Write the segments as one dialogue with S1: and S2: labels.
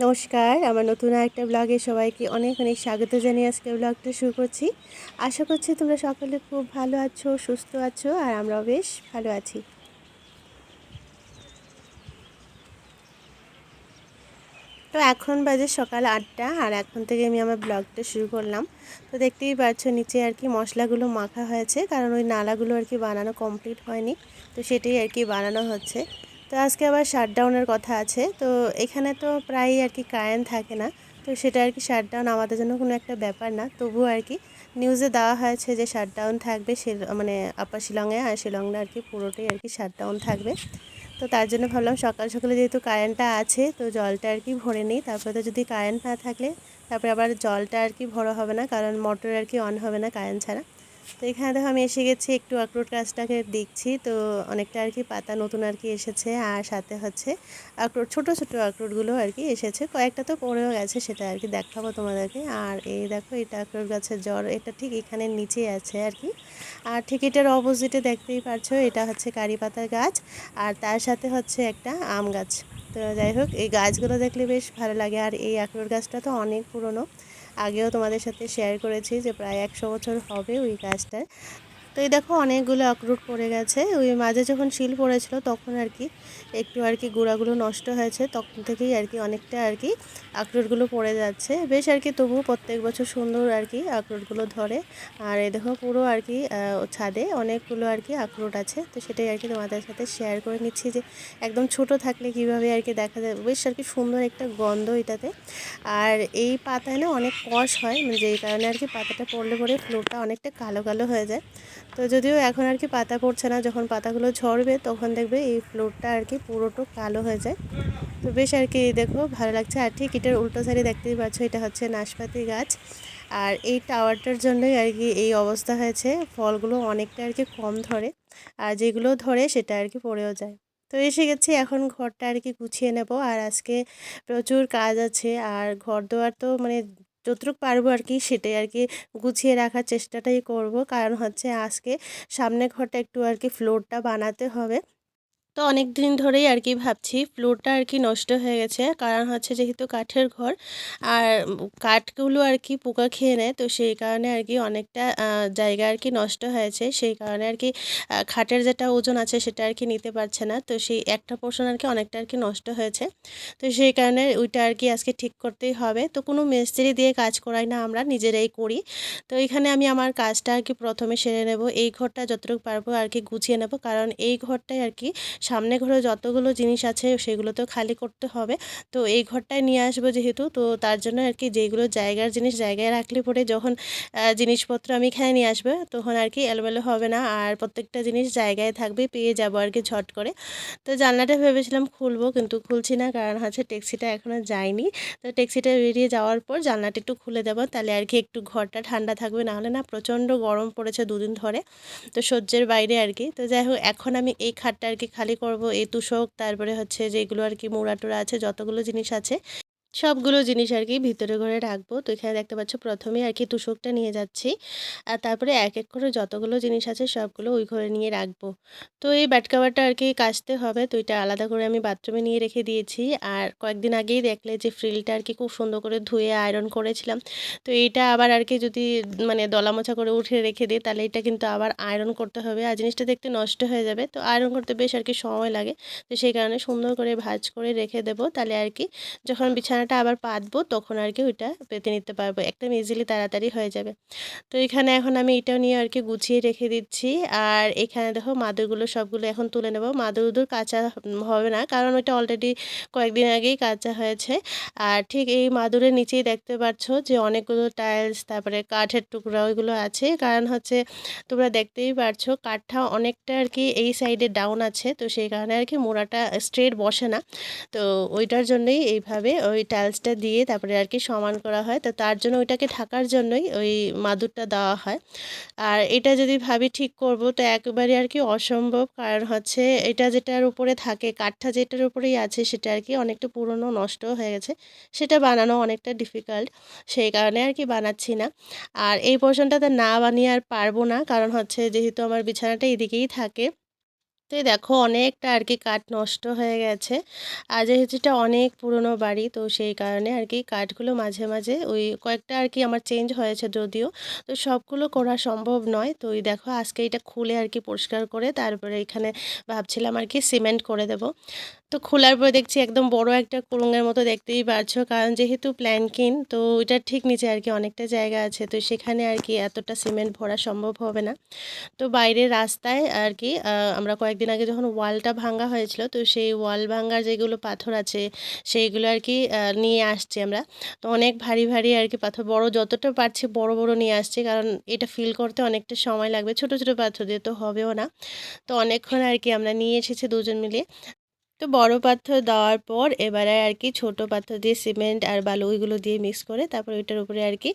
S1: নমস্কার, আমার নতুন আরেকটা ব্লগে সবাইকে অনেক অনেক স্বাগত জানিয়ে আজকে ব্লগটা শুরু করছি। আশা করছি তোমরা সকলে খুব ভালো আছো, সুস্থ আছো, আর আমরাও বেশ ভালো আছি। তো এখন বাজে সকাল 8টা, আর এখন থেকে আমি আমার ব্লগটা শুরু করলাম। তো দেখতেই পাচ্ছ নিচে আর কি মশলাগুলো মাখা হয়েছে, কারণ ওই নালাগুলো আর কি বানানো কমপ্লিট হয়নি, তো সেটাই আর কি বানানো হচ্ছে। তো আজকে আবার শাটডাউনের কথা আছে, তো এখানে তো প্রায়ই আর কি কারেন্ট থাকে না, তো সেটা আর কি শাটডাউন আমাদের জন্য কোনো একটা ব্যাপার না, তবুও আর কি নিউজে দেওয়া হয়েছে যে শাটডাউন থাকবে, মানে আপার শিলংয়ে, আর শিলংয়ে আর কি পুরোটাই আর কি শাটডাউন থাকবে। তো তার জন্য ভাবলাম সকাল সকালে যেহেতু কারেন্টটা আছে, তো জলটা আর কি ভরে নিই, তারপরে তো যদি কারেন্ট না থাকলে তারপরে আবার জলটা আর কি ভরা হবে না, কারণ মোটর আর কি অন হবে না কারেন্ট ছাড়া। তো এখানে দেখো আমি এসে গেছি, একটু আখরোট গাছটাকে দেখছি, তো অনেকটা আর কি পাতা নতুন আর কি এসেছে, আর সাথে হচ্ছে আখরোট, ছোটো ছোটো আখরোটগুলো আর কি এসেছে, কয়েকটা তো পড়েও গেছে, সেটা আর কি দেখাবো তোমাদেরকে। আর এই দেখো এটা আখরোট গাছের জ্বর, এটা ঠিক এখানে নিচে আছে আর কি। আর ঠিক এটার অপোজিটে দেখতেই পাচ্ছ এটা হচ্ছে কারি পাতার গাছ, আর তার সাথে হচ্ছে একটা আম গাছ। তো যাই হোক, এই গাছগুলো দেখলে বেশ ভালো লাগে। আর এই আখরোট গাছটা তো অনেক পুরনো, আগেও তোমাদের সাথে শেয়ার করেছি যে প্রায় 100 বছর হবে ওই গাছটার। তো এই দেখো অনেকগুলো আখরোট পড়ে গেছে, ওই মাঝে যখন শিল পড়েছিল তখন আর কি একটু আর কি গোড়াগুলো নষ্ট হয়েছে, তখন থেকেই আর কি অনেকটা আর কি আখরোটগুলো পড়ে যাচ্ছে বেশ আর কি, তবুও প্রত্যেক বছর সুন্দর আর কি আখরোটগুলো ধরে। আর এই দেখো পুরো আর কি ছাদে অনেকগুলো আর কি আখরোট আছে, তো সেটাই আর কি তোমাদের সাথে শেয়ার করে নিচ্ছি যে একদম ছোট থাকলে কিভাবে আর কি দেখা যায়, বেশ আর কি সুন্দর একটা গন্ধ এটাতে। আর এই পাতায় না অনেক কষ হয়, মানে যেই কারণে আর কি পাতাটা পড়লে পরে ফ্লোরটা অনেকটা কালো কালো হয়ে যায়। তো যদিও এখন আর কি পাতা পড়ছে না, যখন পাতাগুলো ঝরবে তখন দেখবে এই ফ্লোরটা আর কি পুরোটা কালো হয়ে যায়। তো বেশ আর কি দেখো ভালো লাগছে। আর ঠিক এটার উল্টো সাইডে দেখতেই পাচ্ছ এটা হচ্ছে নাশপাতি গাছ, আর এই টাওয়ারটার জন্যই আর কি এই অবস্থা হয়েছে, ফলগুলো অনেকটা আর কি কম ধরে, আর যেগুলো ধরে সেটা আর কি পড়েও যায়। তো এসে গেছি, এখন ঘরটা আর কি গুছিয়ে নেব, আর আজকে প্রচুর কাজ আছে, আর ঘর দোয়ার তো মানে যতটুকু পারবো আর কি সেটাই আর কি গুছিয়ে রাখার চেষ্টাটাই করব, কারণ হচ্ছে আজকে সামনে ঘরটা একটু আর কি ফ্লোরটা বানাতে হবে। তো অনেক দিন ধরেই আর কি ভাবছি, ফ্লোরটা আর কি নষ্ট হয়ে গেছে, কারণ হচ্ছে যেহেতু কাঠের ঘর, আর কাঠগুলো আর কি পোকা খেয়ে নেয়, তো সেই কারণে আর কি অনেকটা জায়গা আর কি নষ্ট হয়েছে, সেই কারণে আর কি খাটের যেটা ওজন আছে সেটা আর কি নিতে পারছে না, তো সেই একটা পোর্শন আর কি অনেকটা আর কি নষ্ট হয়েছে। তো সেই কারণে ওইটা আর কি আজকে ঠিক করতেই হবে, তো কোনো মিস্ত্রি দিয়ে কাজ করাই না, আমরা নিজেরাই করি। তো এখানে আমি আমার কাজটা আর কি প্রথমে সেরে নেব, এই ঘরটা যতটুকু পারবো আর কি গুছিয়ে নেব, কারণ এই ঘরটাই আর কি সামনে ঘরে যতগুলো জিনিস আছে সেগুলো তো খালি করতে হবে। তো এই ঘরটায় নিয়ে আসবো যেহেতু, তো তার জন্য আর কি যেগুলো জায়গার জিনিস জায়গায় রাখলে পরে যখন জিনিসপত্র আমি এখানে নিয়ে আসবো তখন আর কি এলোমেলো হবে না, আর প্রত্যেকটা জিনিস জায়গায় থাকবে, পেয়ে যাবো আর কি ঝট করে। তো জানলাটা ভেবেছিলাম খুলবো, কিন্তু খুলছি না, কারণ হচ্ছে ট্যাক্সিটা এখনও যায়নি। তো ট্যাক্সিটা বেরিয়ে যাওয়ার পর জানলাটা একটু খুলে দেবো, তাহলে আর কি একটু ঘরটা ঠান্ডা থাকবে, নাহলে না প্রচণ্ড গরম পড়েছে দুদিন ধরে, তো সহ্যের বাইরে আর কি। তো যাই হোক, এখন আমি এই খাটটা আর কি খালি করব, এই তোশক, তারপরে হচ্ছে যেগুলো আর কি মোড়া টোড়া আছে, যতগুলো জিনিস আছে সবগুলো জিনিস আর কি ভিতরে ঘরে রাখবো। তো এখানে দেখতে পাচ্ছ প্রথমেই আর কি তোশকটা নিয়ে যাচ্ছি, আর তারপরে এক এক করে যতগুলো জিনিস আছে সবগুলো ওই ঘরে নিয়ে রাখবো। তো এই ব্যাড কাভারটা আর কি কাচতে হবে, তো এটা আলাদা করে আমি বাথরুমে নিয়ে রেখে দিয়েছি। আর কয়েকদিন আগেই দেখলে যে ফ্রিলটা আর কি খুব সুন্দর করে ধুয়ে আয়রন করেছিলাম, তো এইটা আবার আর কি যদি মানে দলা মোছা করে উঠে রেখে দিই তাহলে এটা কিন্তু আবার আয়রন করতে হবে, আর জিনিসটা দেখতে নষ্ট হয়ে যাবে, তো আয়রন করতে বেশ আর কি সময় লাগে। তো সেই কারণে সুন্দর করে ভাঁজ করে রেখে দেবো, তাহলে আর কি যখন বিছানাটা আবার পাতবো তখন আর কি ওইটা পেতে নিতে পারবো, একদম ইজিলি তাড়াতাড়ি হয়ে যাবে। তো এখানে এখন আমি এটাও নিয়ে আর কি গুছিয়ে রেখে দিচ্ছি। আর এখানে দেখো মাদুরগুলো সবগুলো এখন তুলে নেব, মাদুর উদুর কাঁচা হবে না, কারণ ওইটা অলরেডি কয়েকদিন আগেই কাঁচা হয়েছে। আর ঠিক এই মাদুরের নিচেই দেখতে পাচ্ছ যে অনেকগুলো টাইলস, তারপরে কাঠের টুকরা ওইগুলো আছে, কারণ হচ্ছে তোমরা দেখতেই পারছো কাঠটা অনেকটা আর কি এই সাইডে ডাউন আছে, তো সেই কারণে আর কি মোড়াটা স্ট্রেট বসে না। তো ওইটার জন্যই এইভাবে ওই টাইলসটা দিয়ে তারপরে আর কি সমান করা হয়, তো তার জন্য ওইটাকে ঢাকার জন্যই ওই মাদুরটা দেওয়া হয়। আর এটা যদি ভাবি ঠিক করব তো একেবারে আর কি অসম্ভব, কারণ হচ্ছে এটা যেটার উপরে থাকে, কাঠটা যেটার উপরেই আছে সেটা আর কি অনেকটা পুরনো নষ্ট হয়ে গেছে, সেটা বানানো অনেকটা ডিফিকাল্ট, সেই কারণে আর কি বানাচ্ছি না। আর এই পোর্শনটাতে না বানিয়ে আর পারবো না, কারণ হচ্ছে যেহেতু আমার বিছানাটা এদিকেই থাকে, তো এই দেখো অনেকটা আর কি কাঠ নষ্ট হয়ে গেছে। আর যেহেতু এটা অনেক পুরনো বাড়ি, তো সেই কারণে আর কি কাঠগুলো মাঝে মাঝে ওই কয়েকটা আর কি আমার চেঞ্জ হয়েছে যদিও, তো সবগুলো করা সম্ভব নয়। তো এই দেখো আজকে এটা খুলে আর কি পরিষ্কার করে তারপরে এখানে ভাবছিলাম আর কি সিমেন্ট করে দেব। তো খোলার পরে দেখছি একদম বড় একটা কুলুঙ্গের মতো, দেখতেই পারছো, কারণ যেহেতু প্ল্যানকিন তো ওইটার ঠিক নিচে আর কি অনেকটা জায়গা আছে, তো সেখানে আর কি এতটা সিমেন্ট ভরা সম্ভব হবে না। তো বাইরের রাস্তায় আর কি আমরা কয়েকদিন আগে যখন ওয়ালটা ভাঙা হয়েছিল, তো সেই ওয়াল ভাঙার যেগুলো পাথর আছে সেইগুলো আর কি নিয়ে আসছি আমরা। তো অনেক ভারী ভারী আর কি পাথর, বড় যতটা পারছি বড় বড় নিয়ে আসছি, কারণ এটা ফিল করতে অনেকটা সময় লাগবে, ছোট ছোট পাথর দিয়ে তো হবেও না। তো অনেকক্ষণ আর কি আমরা নিয়ে এসেছি দুজন মিলে। তো বড় পাথর দেওয়ার পর এবারে আর কি ছোট পাথর দিয়ে সিমেন্ট আর বালু ওইগুলো দিয়ে মিক্স করে তারপর এটার উপরে আর কি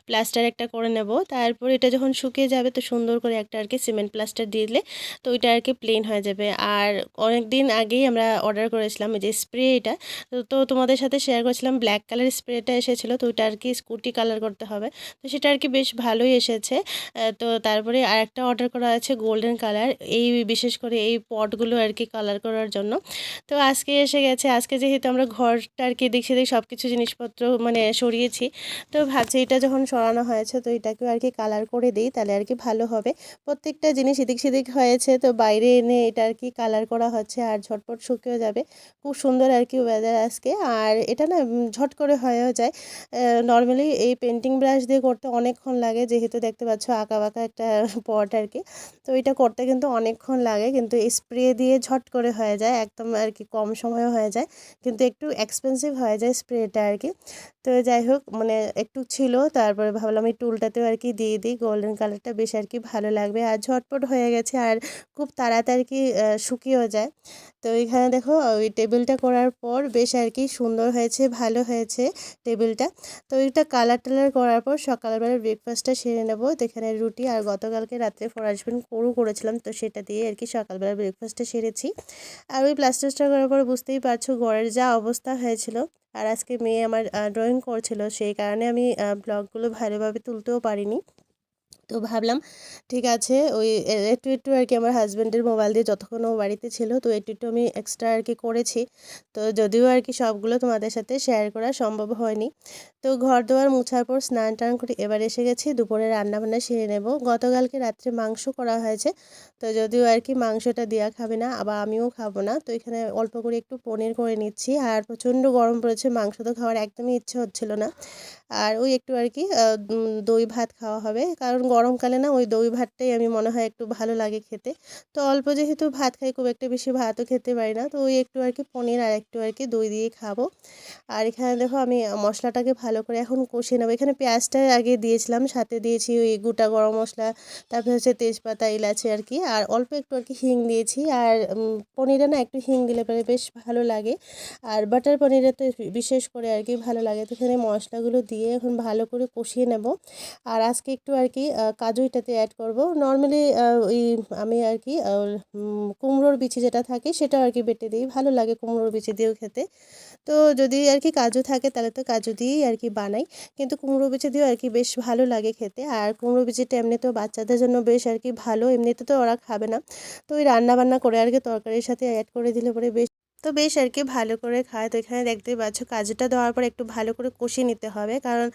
S1: প্লাস্টার একটা করে নেব। তারপর এটা যখন শুকিয়ে যাবে তো সুন্দর করে একটা আর কি সিমেন্ট প্লাস্টার দিলে তো ওইটা আর কি প্লেন হয়ে যাবে। আর অনেক দিন আগেই আমরা অর্ডার করেছিলাম এই যে স্প্রে, এটা তো তোমাদের সাথে শেয়ার করেছিলাম, ব্ল্যাক কালার স্প্রেটা এসেছিলো, তো ওইটা আর কি স্কুটি কালার করতে হবে। তো সেটা আর কি বেশ ভালোই এসেছে। তো তারপরে আরেকটা অর্ডার করা আছে গোল্ডেন কালার, এই বিশেষ করে এই পটগুলো আর কি কালার করার জন্য। তো আজকে এসে গেছে। আজকে যেহেতু আমরা ঘরটা আর কি এদিক সেদিক সব কিছু জিনিসপত্র মানে সরিয়েছি, তো ভাবছি এটা যখন সরানো হয়েছে তো এটাকেও আর কি কালার করে দিই, তাহলে আর কি ভালো হবে। প্রত্যেকটা জিনিস এদিক সেদিক হয়েছে, তো বাইরে এনে এটা আর কি কালার করা হচ্ছে আর ঝটপট শুকিয়ে যাবে। খুব সুন্দর আর কি ওয়েদার আজকে। আর এটা না ঝট করে হয়েও যায়। নর্মালি এই পেন্টিং ব্রাশ দিয়ে করতে অনেকক্ষণ লাগে, যেহেতু দেখতে পাচ্ছ আঁকা বাঁকা একটা পট আর কি, তো এটা করতে কিন্তু অনেকক্ষণ লাগে, কিন্তু স্প্রে দিয়ে ঝট করে হয়ে যায়, একদম আর কি কম সময়ে হয়ে যায়, কিন্তু একটু এক্সপেন্সিভ হয়ে যায় স্প্রেটা আর কি। তো যাই হোক মানে একটু ছিল, তারপরে ভাবলাম এই টুলটাতেও আর কি দিয়ে দিই, গোল্ডেন কালারটা বেশ আর কি ভালো লাগবে, আর ঝটপট হয়ে গেছে আর খুব তাড়াতাড়ি কি শুকিয়েও যায়। তো এখানে দেখো ওই টেবিলটা করার পর বেশ আর কি সুন্দর হয়েছে, ভালো হয়েছে টেবিলটা। তো এটা কালার টালার করার পর সকালবেলা ব্রেকফাস্টটা সেরে নেবো। তো এখানে রুটি আর গতকালকে রাত্রে ফর হাজবেন্ড করেছিলাম, তো সেটা দিয়ে আর কি সকালবেলা ব্রেকফাস্টটা সেরেছি। আর ওই প্লাস্টারটা করার পর বুঝতেই পারছো ঘরের যা অবস্থা হয়েছিল। আর আজকে মেয়ে আমার ড্রয়িং করছিল, সেই কারণে আমি ব্লগগুলো ভালোভাবে তুলতেও পারিনি। তো ভাবলাম ঠিক আছে ওই একটু একটু আর কি আমার হাজব্যান্ডের মোবাইল দিয়ে যতক্ষণ ও বাড়িতে ছিল তো একটু একটু আমি এক্সট্রা আর কি করেছি। তো যদিও আর কি সবগুলো তোমাদের সাথে শেয়ার করা সম্ভব হয়নি। তো ঘর দুয়ার মুছার পর স্নান টান করে এবার এসে গেছি দুপুরে রান্নাবান্না সেরে নেব। গতকালকে রাত্রে মাংস করা হয়েছে, তো যদিও আর কি মাংসটা দেওয়া খাবে না, আবার আমিও খাবো না, তো এখানে অল্প করে একটু পনির করে নিচ্ছি। আর প্রচণ্ড গরম পড়েছে, মাংস তো খাওয়ার একদমই ইচ্ছে হচ্ছিল না। আর ওই একটু আর কি দই ভাত খাওয়া হবে, কারণ গরমকালে না ওই দই ভাতটাই আমি মনে হয় একটু ভালো লাগে খেতে। তো অল্প যেহেতু ভাত খাই, খুব একটা বেশি ভাতও খেতে পারি না, তো ওই একটু আর কি পনির আর একটু আর কি দই দিয়ে খাবো। আর এখানে দেখো আমি মশলাটাকে ভালো করে এখন কষিয়ে নেবো। এখানে পেঁয়াজটা আগে দিয়েছিলাম, সাথে দিয়েছি ওই গোটা গরম মশলা, তারপরে হচ্ছে তেজপাতা এলাচি আর কি, আর অল্প একটু আর কি হিং দিয়েছি। আর পনিরে না একটু হিং দিলে পরে বেশ ভালো লাগে, আর বাটার পনিরে তো বিশেষ করে আর কি ভালো লাগে। তো এখানে মশলাগুলো দিয়ে এখন ভালো করে কষিয়ে নেব। আর আজকে একটু আর কি কাজু এটাতে অ্যাড করব। নর্মালি ওই আমি আর কি কুমড়োর বিচি যেটা থাকে সেটা আর কি বেটে দিই, ভালো লাগে কুমড়োর বিচি দিয়েও খেতে। তো যদি আর কি কাজু থাকে তাহলে তো কাজু দিয়েই আর কি বানাই, কিন্তু কুমড়ো বিচি দিয়েও আর কি বেশ ভালো লাগে খেতে। আর কুমড়ো বিচিটা এমনিতেও বাচ্চাদের জন্য বেশ আর কি ভালো, এমনিতে তো ওরা খাবে না, তো ওই রান্না বান্না করে আর কি তরকারির সাথে অ্যাড করে দিলে পরে বেশ, তো বেশ আর কি ভালো করে খায়। তো এখানে দেখতেই পাচ্ছ কাজুটা দেওয়ার পর একটু ভালো করে কষিয়ে নিতে হবে, কারণ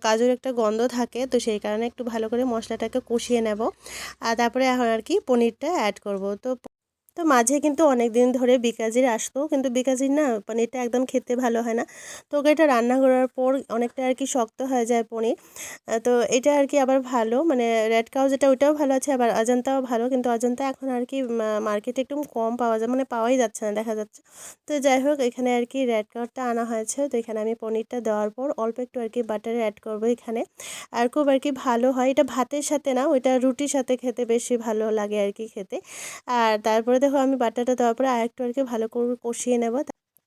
S1: কাজুর একটা গন্ধ থাকে, তো সেই কারণে একটু ভালো করে মশলাটাকে কষিয়ে নেব। আর তারপরে এখন আর কি পনিরটা অ্যাড করব। তো মাঝে কিন্তু অনেক দিন ধরে বিকাজির আসতো, কিন্তু বিকাজির না পনিরটা একদম খেতে ভালো হয় না। তো ওকে এটা রান্না করার পর অনেকটা আর কি শক্ত হয়ে যায় পনির। তো এটা আর কি আবার ভালো, মানে রেড কাউ যেটা ওইটাও ভালো আছে, আবার অজন্তাও ভালো, কিন্তু অজন্তা এখন আর কি মার্কেটে একটু কম পাওয়া যায়, মানে পাওয়াই যাচ্ছে না দেখা যাচ্ছে। তো যাই হোক এখানে আর কি রেড কাউটা আনা হয়েছে। তো এখানে আমি পনিরটা দেওয়ার পর অল্প একটু আর কি বাটার অ্যাড করবো এখানে। আর খুব আর কি ভালো হয় এটা, ভাতের সাথে না ওইটা রুটির সাথে খেতে বেশি ভালো লাগে আর কি খেতে। আর তারপরে দেখো আমি বাটাটা দেওয়ার পরে আরেকটু আর কি ভালো করে কষিয়ে নেব।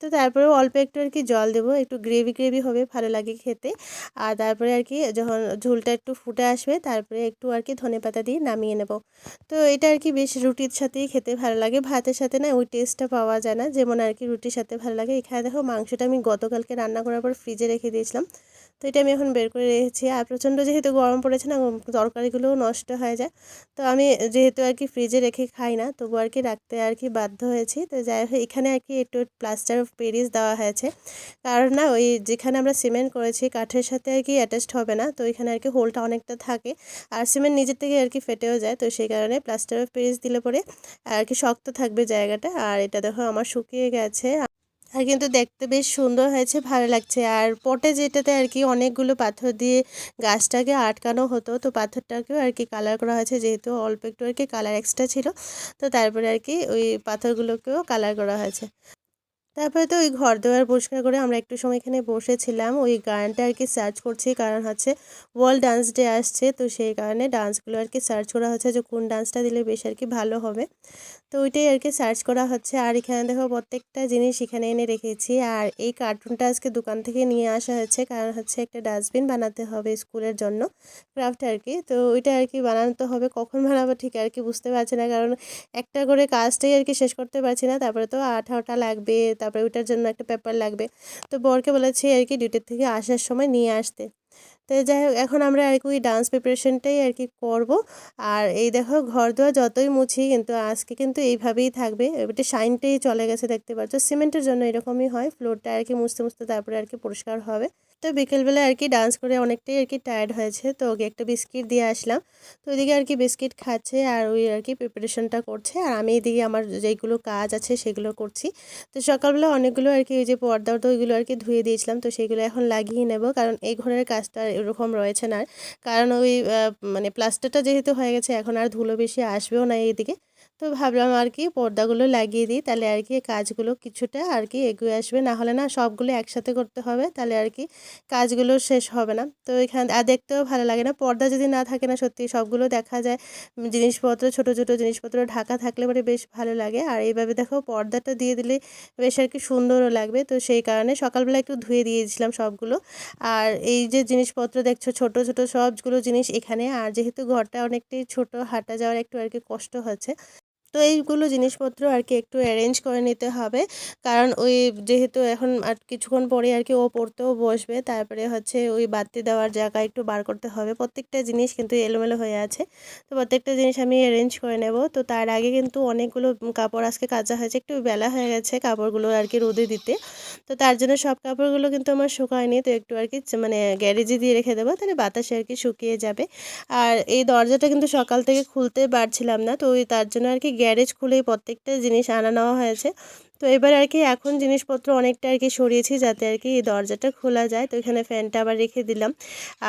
S1: তো তারপরেও অল্প একটু আর কি জল দেবো, একটু গ্রেভি গ্রেভি হবে, ভালো লাগে খেতে। আর তারপরে আর কি যখন ঝোলটা একটু ফুটে আসবে তারপরে একটু আর কি ধনেপাতা দিয়ে নামিয়ে নেব। তো এটা আর কি বেশ রুটির সাথেই খেতে ভালো লাগে, ভাতের সাথে না ওই টেস্টটা পাওয়া যায় না যেমন আর কি রুটির সাথে ভালো লাগে। এখানে দেখো মাংসটা আমি গতকালকে রান্না করার পর ফ্রিজে রেখে দিয়েছিলাম, তো এটা আমি এখন বের করে রেখেছি। আর প্রচণ্ড যেহেতু গরম পড়েছে না, তরকারিগুলোও নষ্ট হয়ে যায়। তো আমি যেহেতু আর কি ফ্রিজে রেখে খাই না, তবু আর কি রাখতে আর কি বাধ্য হয়েছি। তো যাই হোক, এখানে আর কি একটু প্লাস্টার অফ প্যারিস দেওয়া হয়েছে, কারণ না ওই যেখানে আমরা সিমেন্ট করেছি কাঠের সাথে আর কি অ্যাটাচড হবে না, তো এখানে আর কি হোলটা অনেকটা থাকে, আর সিমেন্ট নিজের থেকে আর কি ফেটেও যায়। তো সেই কারণে প্লাস্টার অফ প্যারিস দিলে পরে আর কি শক্ত থাকবে জায়গাটা। আর এটা দেখো আমার শুকিয়ে গেছে, আর কিন্তু দেখতে বেশ সুন্দর হয়েছে, ভালো লাগছে। আর পটে যেটাতে আর কি অনেকগুলো পাথর দিয়ে গাছটাকে আটকানো হতো, তো পাথরটাকেও আর কি কালার করা হয়েছে, যেহেতু অল্প একটু আর কি কালার এক্সট্রা ছিল, তো তারপরে আর কি ওই পাথরগুলোকেও কালার করা হয়েছে। তারপরে তো ওই ঘর দুয়ার পরিষ্কার করে আমরা একটু সময় এখানে বসেছিলাম, ওই গানটা আর কি সার্চ করছি, কারণ হচ্ছে ওয়ার্ল্ড ডান্স ডে আসছে, তো সেই কারণে ডান্সগুলো আর কি সার্চ করা হচ্ছে যে কোন ডান্সটা দিলে বেশ আর কি ভালো হবে। তো ওইটাই আর কি সার্চ করা হচ্ছে। আর এখানে দেখো প্রত্যেকটা জিনিস এখানে এনে রেখেছি। আর এই কার্টুনটা আজকে দোকান থেকে নিয়ে আসা হয়েছে, কারণ হচ্ছে একটা ডাস্টবিন বানাতে হবে স্কুলের জন্য, ক্রাফট আর কি। তো ওইটা আর কি বানাতে হবে, কখন বানাবো ঠিক আর কি বুঝতে পারছি না, কারণ একটা করে কাজটাই আর কি শেষ করতে পারছি না। তারপরে তো আঠাটা লাগবে, তারপরে ওইটার জন্য একটা পেপার লাগবে। তো বরকে বলেছি আর কি ডিউটির থেকে আসার সময় নিয়ে আসতে। তো যাই হোক, এখন আমরা আর কি ওই ডান্স প্রিপারেশনটাই আর কি করব। আর এই দেখো ঘর দুয়ার যতই মুছি, কিন্তু আজকে কিন্তু এইভাবেই থাকবে, এটা শাইনটাই চলে গেছে, দেখতে পাচ্ছ সিমেন্টের জন্য এরকমই হয়, ফ্লোরটা আর কি মুছতে মুছতে তারপরে আর কি পরিষ্কার হবে। তো বিকেলবেলা আর কি ডান্স করে অনেকটাই আর কি টায়ার্ড হয়েছে, তো ওকে একটা বিস্কিট দিয়ে আসলাম। তো ওইদিকে আর কি বিস্কিট খাচ্ছে, আর ওই আর কি প্রিপারেশনটা করছে, আর আমি এইদিকে আমার যেইগুলো কাজ আছে সেগুলো করছি। তো সকালবেলা অনেকগুলো আর কি ওই যে পর্দা তো ওইগুলো আর কি ধুয়ে দিয়েছিলাম, তো সেগুলো এখন লাগিয়ে নেব, কারণ এই ঘরের কাজটা এরকম রয়েছে না আর। কারণ ওই মানে প্লাস্টারটা যেহেতু হয়ে গেছে, এখন আর ধুলো বেশি আসবেও না এইদিকে। তো ভাবলাম আর কি পর্দাগুলো লাগিয়ে দিই, তাহলে আর কি কাজগুলো কিছুটা আর কি এগিয়ে আসবে, না হলে না সবগুলো একসাথে করতে হবে, তাহলে আর কি কাজগুলো শেষ হবে না। তো এখানে আর দেখতেও ভালো লাগে না, পর্দা যদি না থাকে না, সত্যি সবগুলো দেখা যায়, জিনিসপত্র ছোট ছোট জিনিসপত্র ঢাকা থাকলে পরে বেশ ভালো লাগে। আর এইভাবে দেখো পর্দাটা দিয়ে দিলে বেশ আর কি সুন্দরও লাগবে। তো সেই কারণে সকালবেলা একটু ধুয়ে দিয়েছিলাম সবগুলো। আর এই যে জিনিসপত্র দেখছো ছোট ছোট সবগুলো জিনিস এখানে, আর যেহেতু ঘরটা অনেকটাই ছোট, হাঁটা যাওয়ার একটু আর কি কষ্ট হচ্ছে, তো এইগুলো জিনিসপত্র আর কি একটু অ্যারেঞ্জ করে নিতে হবে, কারণ ওই যেহেতু এখন আর কিছুক্ষণ পরে আর কি ও পড়তেও বসবে, তারপরে হচ্ছে ওই বাতি দেওয়ার জায়গা একটু বার করতে হবে, প্রত্যেকটা জিনিস কিন্তু এলোমেলো হয়ে আছে। তো প্রত্যেকটা জিনিস আমি অ্যারেঞ্জ করে নেব। তো তার আগে কিন্তু অনেকগুলো কাপড় আজকে কাচা হয়েছে, একটু বেলা হয়ে গেছে কাপড়গুলো আর কি রোদে দিতে। তো তার জন্য সব কাপড়গুলো কিন্তু আমার শুকায়নি, তো একটু আর কি মানে গ্যারেজে দিয়ে রেখে দেবো, তাহলে বাতাসে আর কি শুকিয়ে যাবে। আর এই দরজাটা কিন্তু সকাল থেকে খুলতে পারছিলাম না, তো ওই তার জন্য আর কি গ্যারেজ খুলেই প্রত্যেকটা জিনিস আনা নেওয়া হয়েছে। তো এবার আর কি এখন জিনিসপত্র অনেকটা আর কি সরিয়েছি, যাতে আর কি এই দরজাটা খোলা যায়। তো এখানে ফ্যানটা আবার রেখে দিলাম।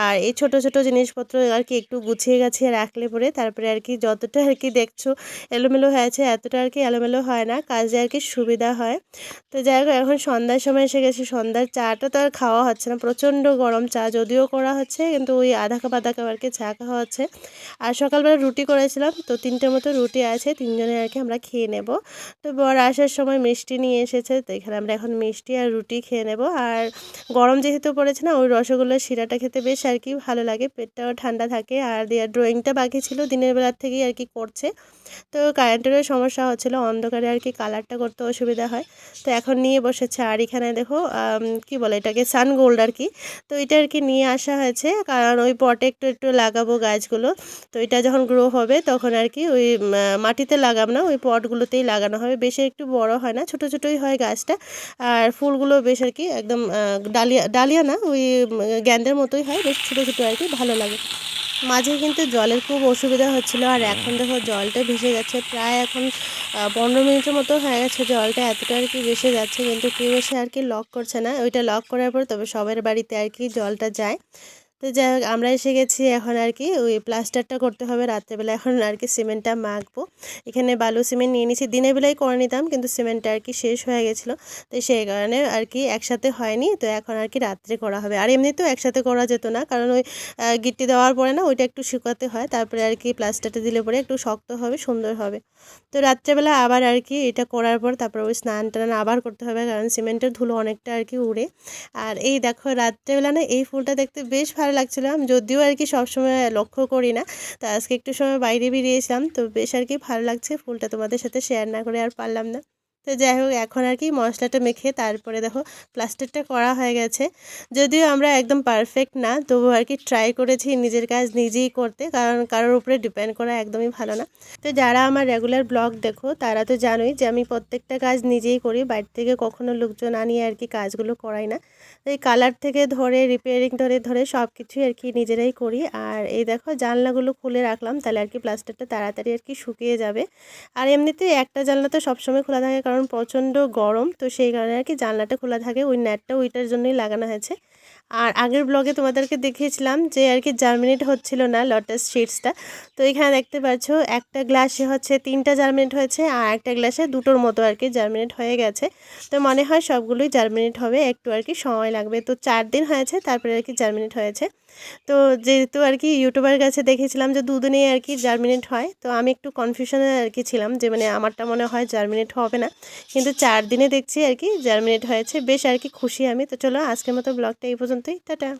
S1: আর এই ছোট ছোট জিনিসপত্র আর কি একটু গুছিয়ে গাছিয়ে রাখলে পরে তারপরে আর কি যতটা আর কি দেখছো এলোমেলো হয়েছে, এতটা আর কি এলোমেলো হয় না, কাজে আর কি সুবিধা হয়। তো যাই হোক, এখন সন্ধ্যার সময় এসে গেছে, সন্ধ্যার চাটা তো আর খাওয়া হচ্ছে না, প্রচণ্ড গরম চা যদিও করা হচ্ছে, কিন্তু ওই আধা কাপ আধা কাপ আর কি চা খাওয়া হচ্ছে। আর সকালবেলা রুটি করেছিলাম, তো 3টের মতো রুটি আছে, 3জনে আর কি আমরা খেয়ে নেব। তো বর আসার সময় মিষ্টি নিয়ে এসেছে, তো এখানে আমরা এখন মিষ্টি আর রুটি খেয়ে নেব। আর গরম যেহেতু পড়েছে না, ওই রসগোল্লার শিরাটা খেতে বেশ আর কি ভালো লাগে, পেটটাও ঠান্ডা থাকে। আর ড্রয়িংটা বাকি ছিল দিনের বেলার থেকেই আর কি করছে, তো কারেন্টেরও সমস্যা হচ্ছিলো, অন্ধকারে আর কি কালারটা করতে অসুবিধা হয়। তো এখন নিয়ে বসেছে। আর এখানে দেখো কি বলে এটাকে, সানগোল্ড আর কি। তো এটা আর কি নিয়ে আসা হয়েছে, কারণ ওই পটে একটু একটু লাগাবো গাছগুলো। তো এটা যখন গ্রো হবে তখন আর কি ওই মাটিতে লাগাবো না, ওই পটগুলোতেই লাগানো হবে, বেশি একটু বড় হয় না, ছোট ছোটোই হয় গাছটা। আর ফুলগুলো বেশ আর কি একদম ডালিয়া ডালিয়া না, ওই গ্যান্ডের মতোই হয়, বেশ ছোটো ছোটো আর কি, ভালো লাগে। মাঝে কিন্তু জলের খুব অসুবিধা হচ্ছিল, আর এখন দেখো জলটা ভেসে যাচ্ছে, প্রায় এখন 15 মিনিটের মতো হয়ে গেছে, জলটা এতটা আর কি ভেসে যাচ্ছে, কিন্তু কেউ এসে আর কি লক করছে না, ওইটা লক করার পর তবে সবার বাড়িতে আর কি জলটা যায়। তো যাই হোক, আমরা এসে গেছি, এখন আর কি ওই প্লাস্টারটা করতে হবে রাত্রেবেলা, এখন আর কি সিমেন্টটা মাখবো। এখানে বালু সিমেন্ট নিয়ে নিয়েছি, দিনের বেলায় করে নিতাম, কিন্তু সিমেন্টটা আর কি শেষ হয়ে গেছিলো, তো সেই কারণে আর কি একসাথে হয়নি, তো এখন আর কি রাত্রে করা হবে। আর এমনিতেও একসাথে করা যেত না, কারণ ওই গিট্টি দেওয়ার পরে না ওইটা একটু শুকাতে হয়, তারপরে আর কি প্লাস্টারটা দিলে পরে একটু শক্ত হবে, সুন্দর হবে। তো রাত্রেবেলা আবার আর কি এটা করার পর তারপর ওই স্নান টান আবার করতে হবে, কারণ সিমেন্টের ধুলো অনেকটা আর কি উড়ে। আর এই দেখো রাত্রেবেলা না এই ফুলটা দেখতে বেশ ভালো লাগছিল, আমি যদিও আর কি সবসময় লক্ষ্য করি না, তো আজকে একটু সময় বাইরে বেরিয়েছিলাম, তো বেশ আর কি ভালো লাগছে ফুলটা, তোমাদের সাথে শেয়ার না করে আর পারলাম না। তো যাই হোক এখন আর কি মশলাটা মেখে তারপরে দেখো প্লাস্টারটা করা হয়ে গেছে। যদিও আমরা একদম পারফেক্ট না, তবুও আর কি ট্রাই করেছি নিজের কাজ নিজেই করতে, কারণ কারোর উপরে ডিপেন্ড করা একদমই ভালো না। তো যারা আমার রেগুলার ব্লগ দেখো তারা তো জানোই যে আমি প্রত্যেকটা কাজ নিজেই করি, বাইরে থেকে কখনো লোকজন আনিয়ে আর কি কাজগুলো করাই না। তো এই কালার থেকে ধরে রিপেয়ারিং ধরে ধরে সব কিছুই আর কি নিজেরাই করি। আর এই দেখো জানলাগুলো খুলে রাখলাম, তাহলে আর কি প্লাস্টারটা তাড়াতাড়ি আর কি শুকিয়ে যাবে। আর এমনিতে একটা জানলা তো সবসময় খোলা থাকে, কারণ প্রচণ্ড গরম, তো সেই কারণে আর কি জানলাটা খোলা থাকে। ওই নেটটা ওইটার জন্যই লাগানো হয়েছে। আর আগের ব্লগে তোমাদেরকে দেখিয়েছিলাম যে আর কি জার্মিনেট হচ্ছিল না লোটাস সিডসটা। তো এখানে দেখতে পাচ্ছ একটা গ্লাসে হচ্ছে 3টা জার্মিনেট হয়েছে, আর একটা গ্লাসে 2টোর মতো আর কি জার্মিনেট হয়ে গেছে। তো মনে হয় সবগুলোই জার্মিনেট হবে, একটু আর কি সময় লাগবে। তো 4 দিন হয়েছে তারপরে আর কি জার্মিনেট হয়েছে। তো যেহেতু আর কি ইউটিউবার কাছে দেখেছিলাম যে 2 দিনেই আর কি জার্মিনেট হয়, তো আমি একটু কনফিউশনে আর কি ছিলাম যে মানে আমারটা মনে হয় জার্মিনেট হবে না, কিন্তু 4 দিনে দেখছি আর কি জার্মিনেট হয়েছে। বেশ আর কি খুশি আমি। তো চলো আজকের মতো ব্লগটা এই পর্যন্তই, টাটা।